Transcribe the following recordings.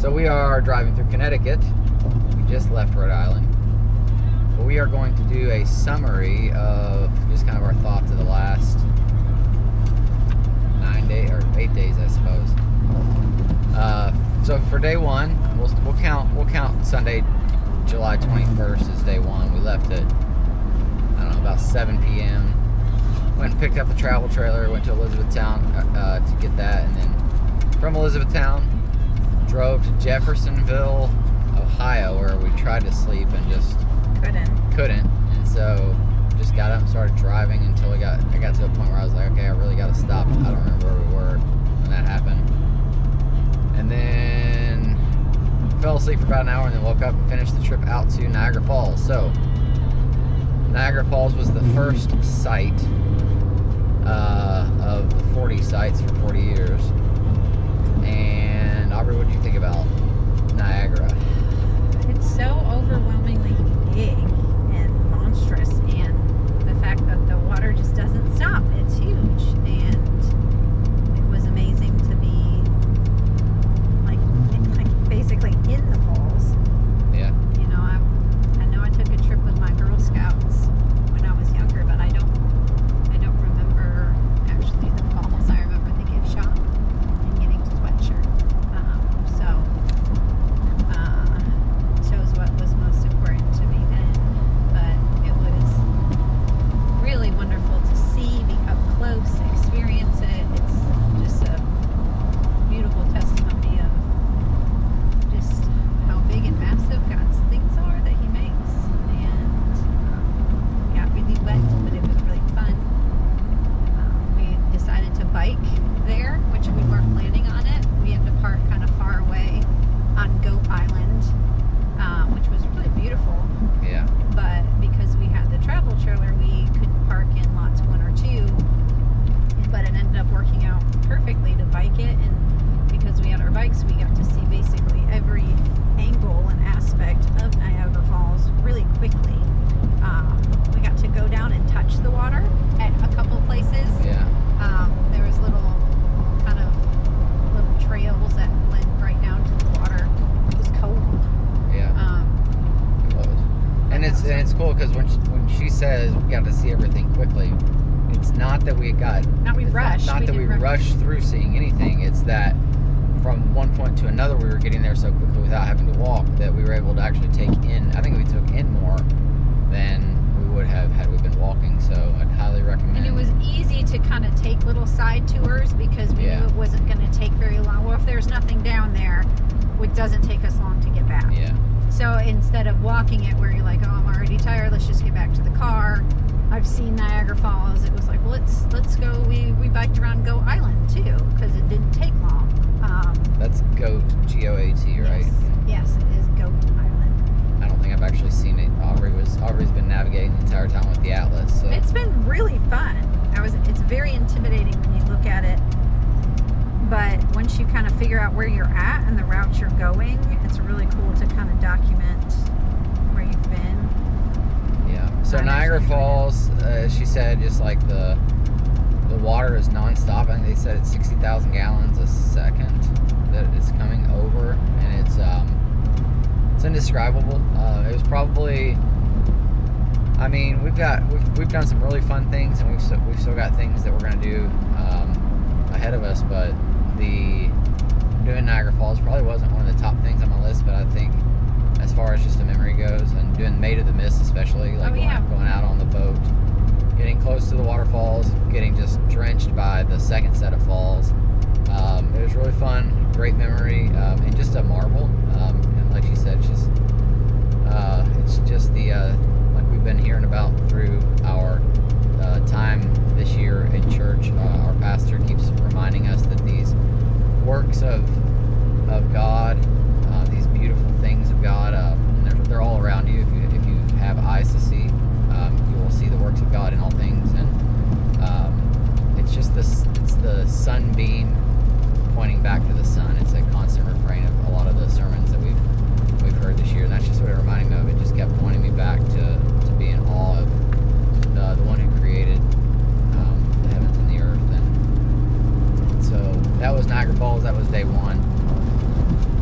So we are driving through Connecticut. We just left Rhode Island. But we are going to do a summary of just kind of our thoughts of the last 9 days, or 8 days, I suppose. So for day one, we'll count Sunday, July 21st as day one. We left at, I don't know, about 7 p.m. Went and picked up the travel trailer, went to Elizabethtown to get that, and then from Elizabethtown, drove to Jeffersonville, Ohio, where we tried to sleep and just couldn't. And so just got up and started driving until I got to a point where I was like, okay, I really got to stop. I don't remember where we were when that happened. And then fell asleep for about an hour and then woke up and finished the trip out to Niagara Falls. So Niagara Falls was the first site of the 40 sites for 40 years. And Aubrey, what did you think about Niagara? It's so overwhelmingly big and monstrous, and the fact that the water just doesn't stop. It's huge, and it was amazing to be like basically in the falls. Yeah. You know, I know I took a trip with my Girl Scouts when I was younger, but I don't remember actually the falls. I remember the gift shop and getting to sweatshirt. Shows what was most important to me then. But it was really wonderful to see, be up close, experience it. It's just a beautiful testimony of just how big and massive God's things are that He makes. And got really wet, but it was really fun. We decided to bike there, which we weren't planning on it. We had to park kind of far away on Goat Island, which was really beautiful. Yeah. But because we had the travel trailer, we couldn't park in lots 1 or 2. But it ended up working out perfectly to bike it, and because we had our bikes, we got to see basically every angle and aspect of Niagara Falls really quickly. We got to go down and touch the water at a couple places. Yeah. There was little trails that led right down to the water. It was cold. Yeah. It was. And it's cool because when she says we got to see everything quickly, it's not that we rushed. Not that we rushed through seeing anything. It's that from one point to another, we were getting there so quickly without having to walk that we were able to actually take in. I think we took in more than we would have had we been walking. So I'd highly recommend. And it was easy to kind of take little side tours because we knew it wasn't going to take very long. Well, if there's nothing down there, it doesn't take us long to get back. Yeah. So instead of walking it where you're like, oh, I'm already tired, let's just get back to the car. I've seen Niagara Falls. It was like, well, let's go. We biked around Goat Island too because it didn't take long. That's Goat, G-O-A-T, right? Yes, it is Goat Island. I don't think I've actually seen it. Aubrey's been navigating the entire time with the Atlas. So. It's been really fun. It's very intimidating when you look at it, but once you kind of figure out where you're at and the route you're going, it's really cool to kind of document where you've been. Yeah. So Niagara Falls, she said, just like the water is nonstop. I think they said it's 60,000 gallons a second that it's coming over, and it's indescribable. It was probably. I mean, we've done some really fun things, and we've still got things that we're gonna do ahead of us. But doing Niagara Falls probably wasn't one of the top things on my list. But I think as far as just a memory goes, and doing Maid of the Mist especially, like going out on the boat, getting close to the waterfalls, getting just drenched by the second set of falls. It was really fun, great memory, and just a marvel. And like she said, it's just the like we've been hearing about through our time this year in church. Our pastor keeps reminding us that these works of God, these beautiful things of God, they're all around you. If you have eyes to see, you will see the works of God in all things. And it's just it's the sunbeam pointing back to the sun. It's a constant refrain of a lot of the sermons that we've heard this year, and that's just what it reminded me of. It just kept pointing me back to be in awe of the one who created the heavens and the earth. And so that was Niagara Falls. That was day one.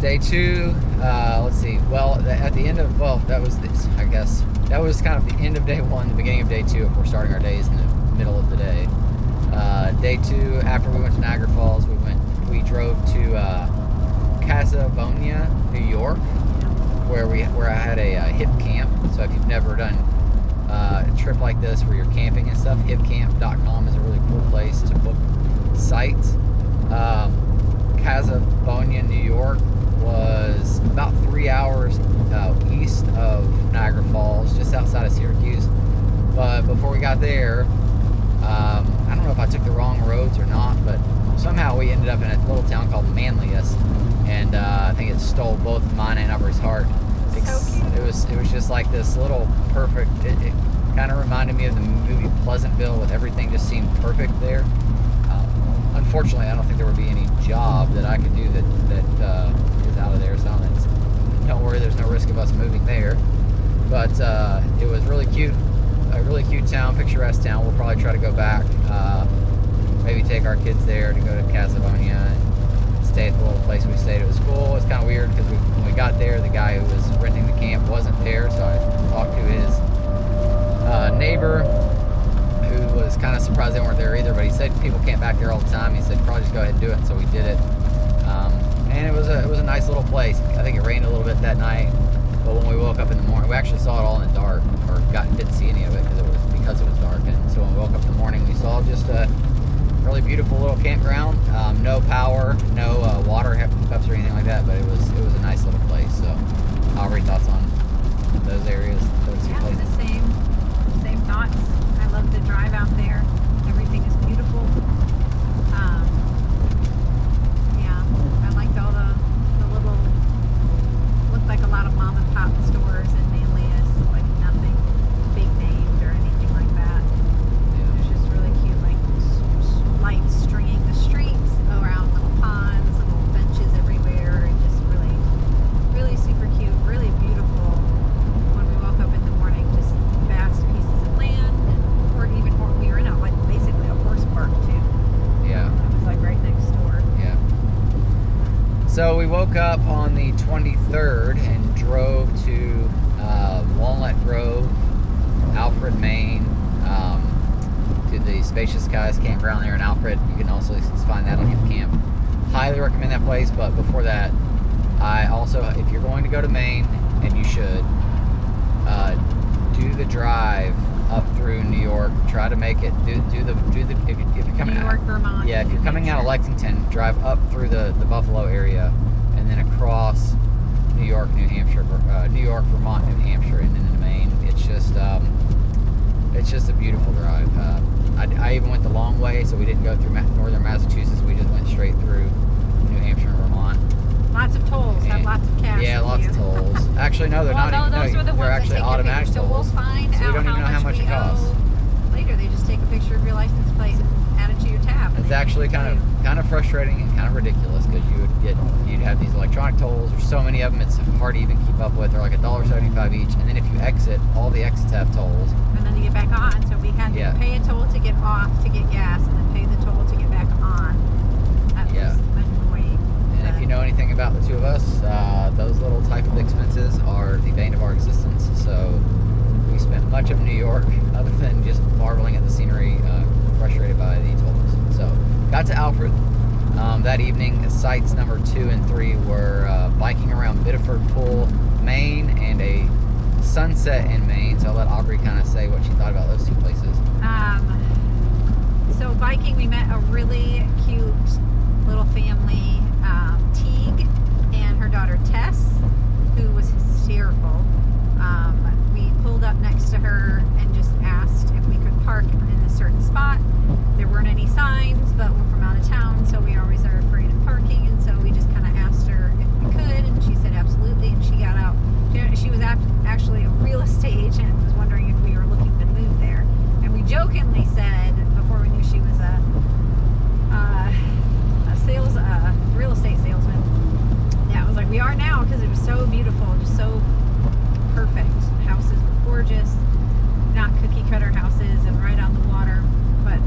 Day 2, let's see. Well, at the end of, well, that was this, I guess. That was kind of the end of Day 1, the beginning of Day 2, if we're starting our days in the middle of the day. Day 2, after we went to Niagara Falls, we drove to Casavonia, New York, where I had a hip camp. So if you've never done a trip like this where you're camping and stuff, hipcamp.com is a really cool place to book sites. Casavonia, New York was about 3 hours east of Niagara Falls, just outside of Syracuse. But before we got there, I don't know if I took the wrong roads or not, but somehow we ended up in a little town called Manlius, and I think it stole both mine and Aubrey's heart. So cute. It was just like this little perfect. It kind of reminded me of the movie Pleasantville, with everything just seemed perfect there. Unfortunately, I don't think there would be any job that I could do that is out of there. So don't worry, there's no risk of us moving there. But it was really cute, a really cute town, picturesque town. We'll probably try to go back, maybe take our kids there to go to Casavonia and stay at the little place we stayed. It was cool. It's kind of weird because when we got there, the guy who was renting the camp wasn't there, so I talked to his neighbor, who was kind of surprised they weren't there either, but he said people camp back there all the time. He said probably just go ahead and do it, so we did it. And it was a nice little place. I think it rained a little bit that night, but when we woke up in the morning, we actually saw it all in the dark, or didn't see any of it because it was dark. And so when we woke up in the morning, we saw just a really beautiful little campground. No power, no water hookups or anything like that, but it was a nice little place. So, Aubrey, thoughts on those areas, those two places? The same thoughts. I love the drive out there. Everything is beautiful. Yeah, I liked all the little, looked like a lot of mom and pop stores in Manlius, like nothing big named or anything like that. It was just really cute, like lights stringing the streets around little ponds and little benches everywhere, and just really, really super cute, really beautiful. When we woke up in the morning, just vast pieces of land, or even more, we were in like basically a horse park too. Yeah. It was like right next door. Yeah. So we woke up on the 23rd and drove to Walnut Grove, Alfred, Maine, to the Spacious Skies campground there in Alfred. You can also find that on HipCamp. Highly recommend that place, but before that, I also, if you're going to go to Maine, and you should, do the drive up through New York. Try to make it. Do the if you're coming New York, Vermont. Yeah, if you're coming out of Lexington, drive up through the Buffalo area, and then across New York, New Hampshire, New York, Vermont, New Hampshire, and then into Maine. It's just a beautiful drive. I even went the long way, so we didn't go through northern Massachusetts. We just went straight through New Hampshire and Vermont. Lots of tolls. Have lots of cash. Yeah, lots of tolls. Actually, no, they're not. No, those are the they're ones actually that take automatic a picture. So tolls. we'll find So we out don't even know how much it costs. Later, they just take a picture of your license plate and add it to your tab. It's actually kind of frustrating and kind of ridiculous, because you'd have these electronic tolls. There's so many of them, it's hard to even keep up with. They're like $1.75 each, and then if you exit, all the exits have tolls. And then you get back on. So we had to pay a toll to get off to get gas, and then pay the toll to get back on. That was annoying. And if you know anything about the two of us, those little type of expenses are the bane of our existence. So we spent much of New York, other than just marveling at the scenery, frustrated by the tolls. So got to Alfred that evening. Sites number 2 and 3 were biking around Biddeford Pool, Maine, and a sunset in Maine. So I'll let Aubrey kind of say what she thought about those two places. So biking, we met a really cute little family, Teague and her daughter Tess, who was hysterical. We pulled up next to her and just asked if we could park in a certain spot. There weren't any signs, but we're from out of town, so we always are afraid of parking, and so we just kind of asked her if we could, and she said absolutely, and she got out. She was actually a real estate agent and was wondering if we were looking to move there. And we jokingly said, before we knew she was a real estate salesman, yeah, I was like, we are now, because it was so beautiful, just so perfect. Houses were gorgeous, not cookie cutter houses, and right on the water, but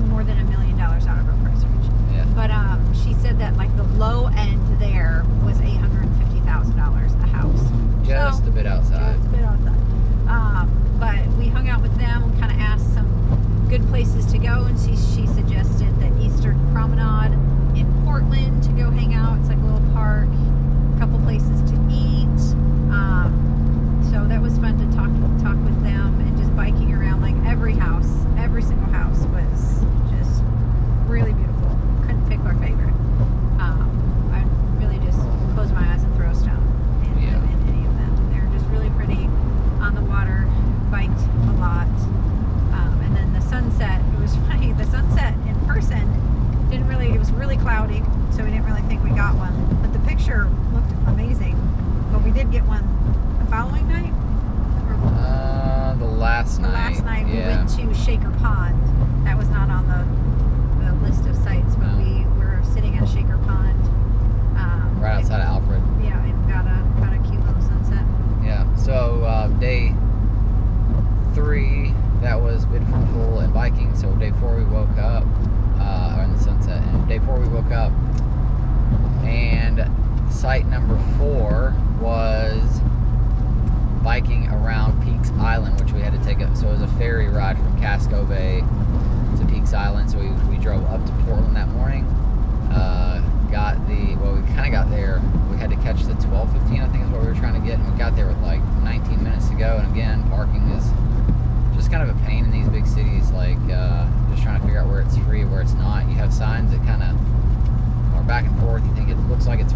more than $1 million out of our price range. Yeah. But she said that like the low end there was $800,000 $1,000 a house. Just a bit outside. Just a bit outside. But we hung out with them. We kind of asked some good places to go, and she suggested the Eastern Promenade in Portland to go hang out. It's like a little park, a couple places to eat. So that was fun to talk with them, and just biking around. Like every single house was just really beautiful. Couldn't pick our favorite. I really just close my eyes and throw a stone in any of them. They're just really pretty on the water. Biked a lot. And then the sunset, it was funny, the sunset in person it was really cloudy, so we didn't really think we got one. But the picture looked amazing. But we did get one the following night? The last night. The last night we yeah. went to Shaker Pond. That was not on the list of sites, but we were sitting at Shaker Pond. Right outside of Alfred. Yeah, and got a cute little sunset. Yeah, so day 3, that was beautiful and biking. So day 4 we woke up, in the sunset, and day 4 we woke up, and site number 4 was biking around Peaks Island, which we had to take so it was a ferry ride from Casco Bay to Peaks Island. So we drove up to Portland that morning, we kind of got there, we had to catch the 12:15, I think is what we were trying to get, and we got there with like 19 minutes to go. And again, parking is just kind of a pain in these big cities, like just trying to figure out where it's free, where it's not. You have signs that kind of are back and forth. You think it looks like it's